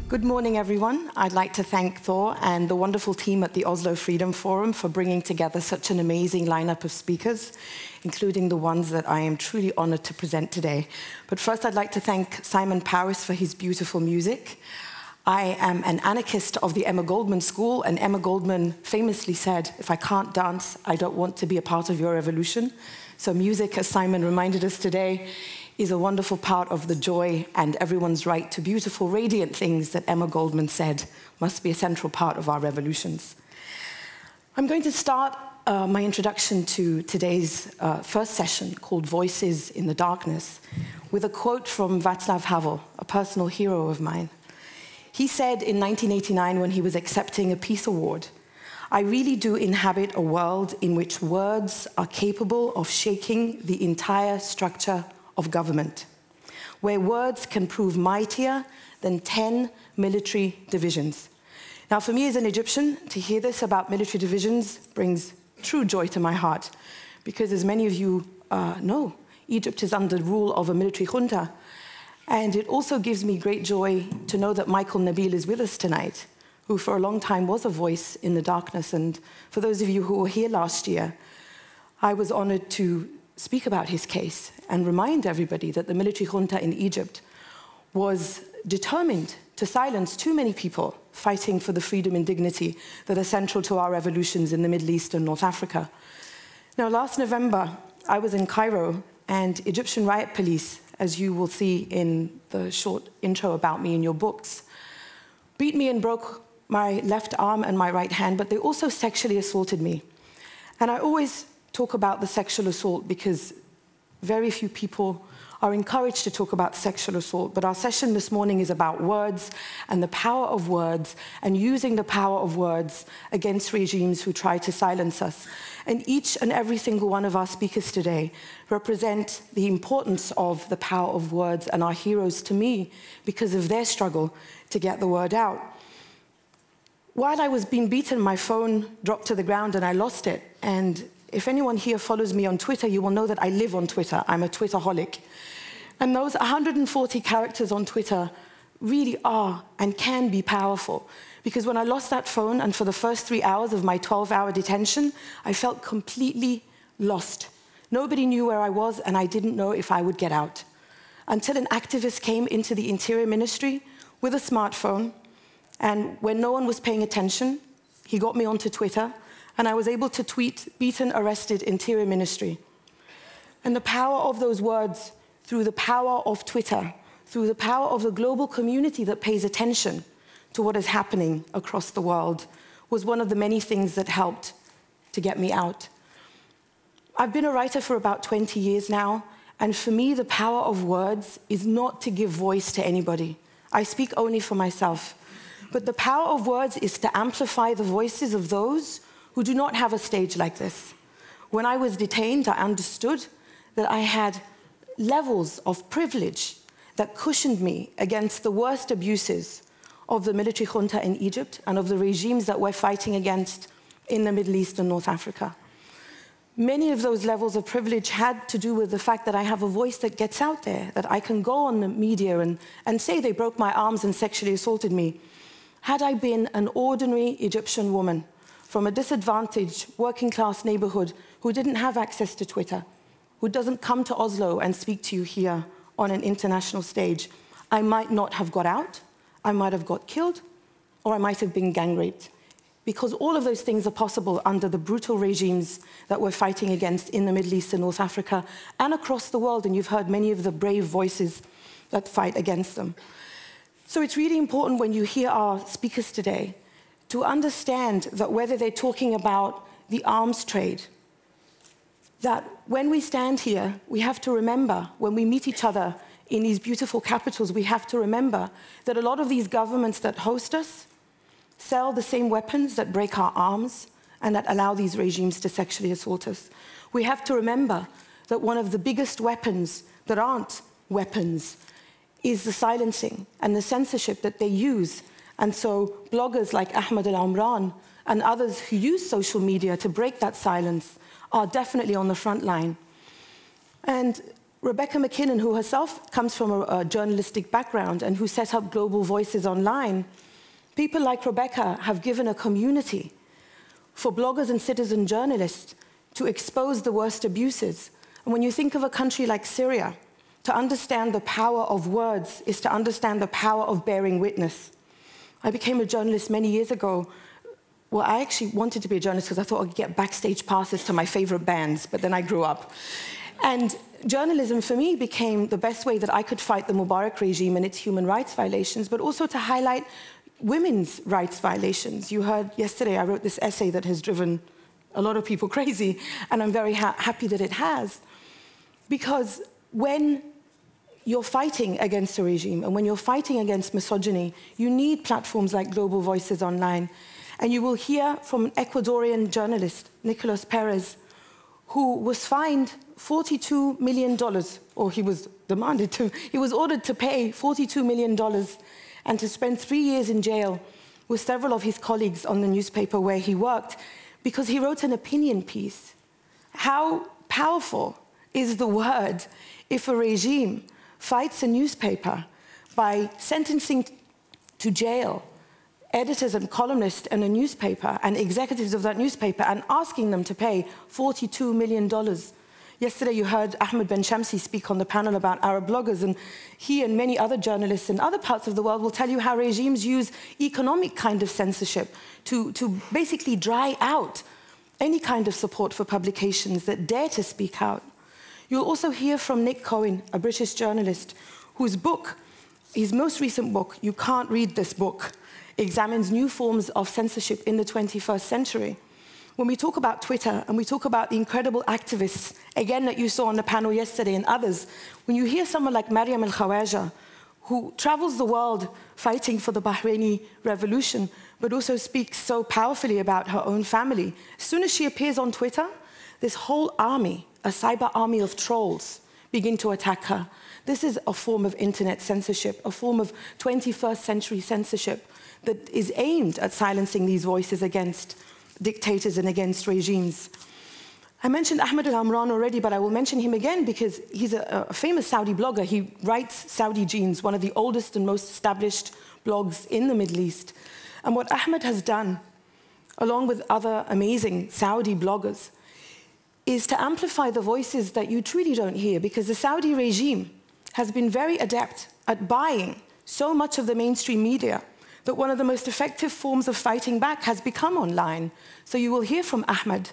Good morning, everyone. I'd like to thank Thor and the wonderful team at the Oslo Freedom Forum for bringing together such an amazing lineup of speakers, including the ones that I am truly honored to present today. But first, I'd like to thank Simon Powers for his beautiful music. I am an anarchist of the Emma Goldman School, and Emma Goldman famously said, "If I can't dance, I don't want to be a part of your revolution." So music, as Simon reminded us today, is a wonderful part of the joy and everyone's right to beautiful, radiant things that Emma Goldman said must be a central part of our revolutions. I'm going to start my introduction to today's first session, called Voices in the Darkness, with a quote from Václav Havel, a personal hero of mine. He said in 1989, when he was accepting a Peace Award, "I really do inhabit a world in which words are capable of shaking the entire structure of government, where words can prove mightier than 10 military divisions." Now, for me as an Egyptian, to hear this about military divisions brings true joy to my heart, because as many of you know, Egypt is under the rule of a military junta. And it also gives me great joy to know that Michael Nabil is with us tonight, who for a long time was a voice in the darkness. And for those of you who were here last year, I was honored to speak about his case and remind everybody that the military junta in Egypt was determined to silence too many people fighting for the freedom and dignity that are central to our revolutions in the Middle East and North Africa. Now, last November, I was in Cairo, and Egyptian riot police, as you will see in the short intro about me in your books, beat me and broke my left arm and my right hand, but they also sexually assaulted me. And I always talk about the sexual assault because very few people are encouraged to talk about sexual assault, but our session this morning is about words and the power of words and using the power of words against regimes who try to silence us. And each and every single one of our speakers today represent the importance of the power of words and are heroes to me because of their struggle to get the word out. While I was being beaten, my phone dropped to the ground and I lost it. And if anyone here follows me on Twitter, you will know that I live on Twitter. I'm a Twitterholic. And those 140 characters on Twitter really are and can be powerful. Because when I lost that phone, and for the first 3 hours of my 12-hour detention, I felt completely lost. Nobody knew where I was, and I didn't know if I would get out. Until an activist came into the Interior Ministry with a smartphone, and when no one was paying attention, he got me onto Twitter, and I was able to tweet, "Beaten, arrested, Interior Ministry." And the power of those words, through the power of Twitter, through the power of the global community that pays attention to what is happening across the world, was one of the many things that helped to get me out. I've been a writer for about 20 years now, and for me, the power of words is not to give voice to anybody. I speak only for myself. But the power of words is to amplify the voices of those who do not have a stage like this. When I was detained, I understood that I had levels of privilege that cushioned me against the worst abuses of the military junta in Egypt and of the regimes that we're fighting against in the Middle East and North Africa. Many of those levels of privilege had to do with the fact that I have a voice that gets out there, that I can go on the media and say they broke my arms and sexually assaulted me. Had I been an ordinary Egyptian woman from a disadvantaged working-class neighborhood who didn't have access to Twitter, who doesn't come to Oslo and speak to you here on an international stage, I might not have got out, I might have got killed, or I might have been gang raped. Because all of those things are possible under the brutal regimes that we're fighting against in the Middle East and North Africa and across the world, and you've heard many of the brave voices that fight against them. So it's really important when you hear our speakers today to understand that whether they're talking about the arms trade, that when we stand here, we have to remember, when we meet each other in these beautiful capitals, we have to remember that a lot of these governments that host us sell the same weapons that break our arms and that allow these regimes to sexually assault us. We have to remember that one of the biggest weapons that aren't weapons is the silencing and the censorship that they use. And so bloggers like Ahmed Al-Omran and others who use social media to break that silence are definitely on the front line. And Rebecca McKinnon, who herself comes from a journalistic background and who set up Global Voices Online, people like Rebecca have given a community for bloggers and citizen journalists to expose the worst abuses. And when you think of a country like Syria, to understand the power of words is to understand the power of bearing witness. I became a journalist many years ago. Well, I actually wanted to be a journalist because I thought I'd get backstage passes to my favorite bands, but then I grew up. And journalism for me became the best way that I could fight the Mubarak regime and its human rights violations, but also to highlight women's rights violations. You heard yesterday I wrote this essay that has driven a lot of people crazy, and I'm very happy that it has. Because when you're fighting against a regime and when you're fighting against misogyny, you need platforms like Global Voices Online. And you will hear from an Ecuadorian journalist, Nicolas Perez, who was fined $42 million, or he was demanded to, he was ordered to pay $42 million and to spend 3 years in jail with several of his colleagues on the newspaper where he worked, because he wrote an opinion piece. How powerful is the word if a regime fights a newspaper by sentencing to jail editors and columnists in a newspaper and executives of that newspaper and asking them to pay $42 million. Yesterday you heard Ahmed Ben Shamsi speak on the panel about Arab bloggers, and he and many other journalists in other parts of the world will tell you how regimes use economic kind of censorship to basically dry out any kind of support for publications that dare to speak out. You'll also hear from Nick Cohen, a British journalist, whose book, his most recent book, You Can't Read This Book, examines new forms of censorship in the 21st century. When we talk about Twitter and we talk about the incredible activists, again, that you saw on the panel yesterday and others, when you hear someone like Mariam al-Khawaja, who travels the world fighting for the Bahraini revolution, but also speaks so powerfully about her own family, as soon as she appears on Twitter, this whole army, a cyber army of trolls, begin to attack her. This is a form of internet censorship, a form of 21st century censorship that is aimed at silencing these voices against dictators and against regimes. I mentioned Ahmed al-Amran already, but I will mention him again because he's a famous Saudi blogger. He writes Saudi Genes, one of the oldest and most established blogs in the Middle East. And what Ahmed has done, along with other amazing Saudi bloggers, is to amplify the voices that you truly don't hear, because the Saudi regime has been very adept at buying so much of the mainstream media that one of the most effective forms of fighting back has become online. So you will hear from Ahmed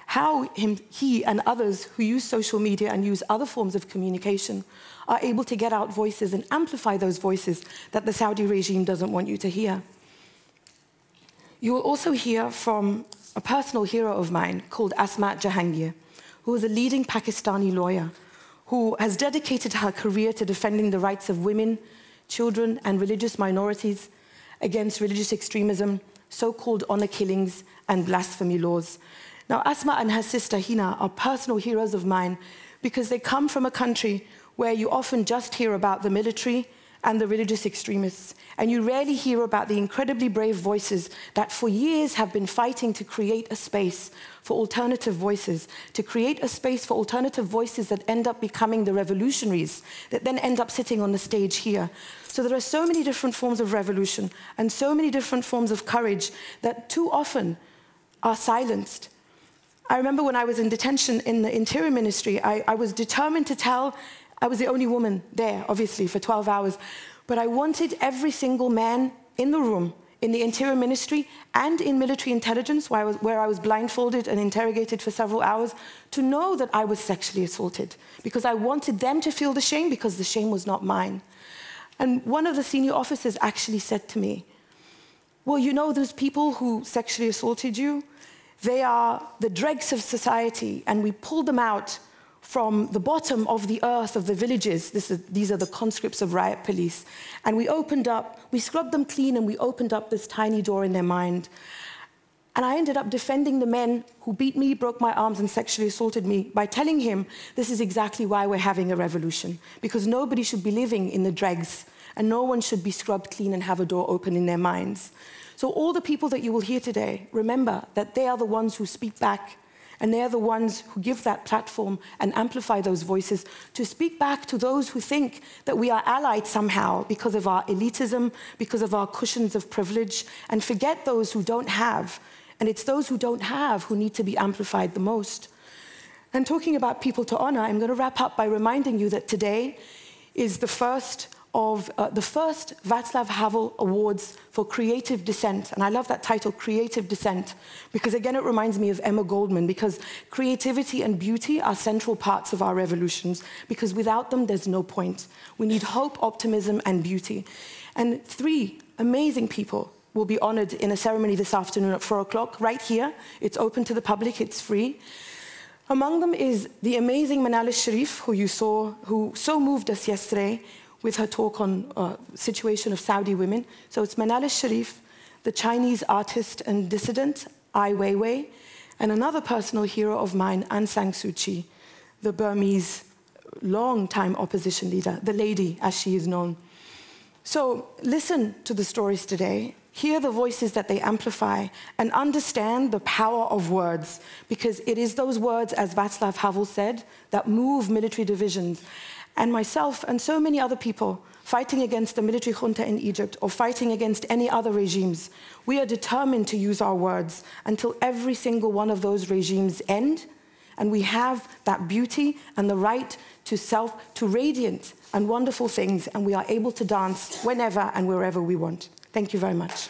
how he and others who use social media and use other forms of communication are able to get out voices and amplify those voices that the Saudi regime doesn't want you to hear. You will also hear from a personal hero of mine called Asma Jahangir, who is a leading Pakistani lawyer who has dedicated her career to defending the rights of women, children, and religious minorities against religious extremism, so-called honor killings, and blasphemy laws. Now, Asma and her sister Hina are personal heroes of mine because they come from a country where you often just hear about the military and the religious extremists, and you rarely hear about the incredibly brave voices that for years have been fighting to create a space for alternative voices, to create a space for alternative voices that end up becoming the revolutionaries, that then end up sitting on the stage here. So there are so many different forms of revolution and so many different forms of courage that too often are silenced. I remember when I was in detention in the Interior Ministry, I was determined to tell. I was the only woman there, obviously, for 12 hours. But I wanted every single man in the room, in the Interior Ministry and in military intelligence, where I was blindfolded and interrogated for several hours, to know that I was sexually assaulted. Because I wanted them to feel the shame, because the shame was not mine. And one of the senior officers actually said to me, well, you know those people who sexually assaulted you? They are the dregs of society, and we pulled them out from the bottom of the earth of the villages. These are the conscripts of riot police. And we scrubbed them clean, and we opened up this tiny door in their mind. And I ended up defending the men who beat me, broke my arms, and sexually assaulted me by telling him, this is exactly why we're having a revolution, because nobody should be living in the dregs, and no one should be scrubbed clean and have a door open in their minds. So all the people that you will hear today, remember that they are the ones who speak back And they are the ones who give that platform and amplify those voices to speak back to those who think that we are allied somehow because of our elitism, because of our cushions of privilege, and forget those who don't have. And it's those who don't have who need to be amplified the most. And talking about people to honor, I'm going to wrap up by reminding you that today is the first Václav Havel Awards for Creative Dissent. And I love that title, Creative Dissent, because again, it reminds me of Emma Goldman, because creativity and beauty are central parts of our revolutions, because without them, there's no point. We need hope, optimism, and beauty. And 3 amazing people will be honored in a ceremony this afternoon at 4 o'clock, right here. It's open to the public, it's free. Among them is the amazing Mona Eltahawy, who you saw, who so moved us yesterday with her talk on situation of Saudi women. So it's Mona Eltahawy, the Chinese artist and dissident, Ai Weiwei, and another personal hero of mine, Aung San Suu Kyi, the Burmese long-time opposition leader, the lady, as she is known. So listen to the stories today, hear the voices that they amplify, and understand the power of words, because it is those words, as Václav Havel said, that move military divisions. And myself and so many other people fighting against the military junta in Egypt or fighting against any other regimes, we are determined to use our words until every single one of those regimes end, and we have that beauty and the right to radiant and wonderful things, and we are able to dance whenever and wherever we want. Thank you very much.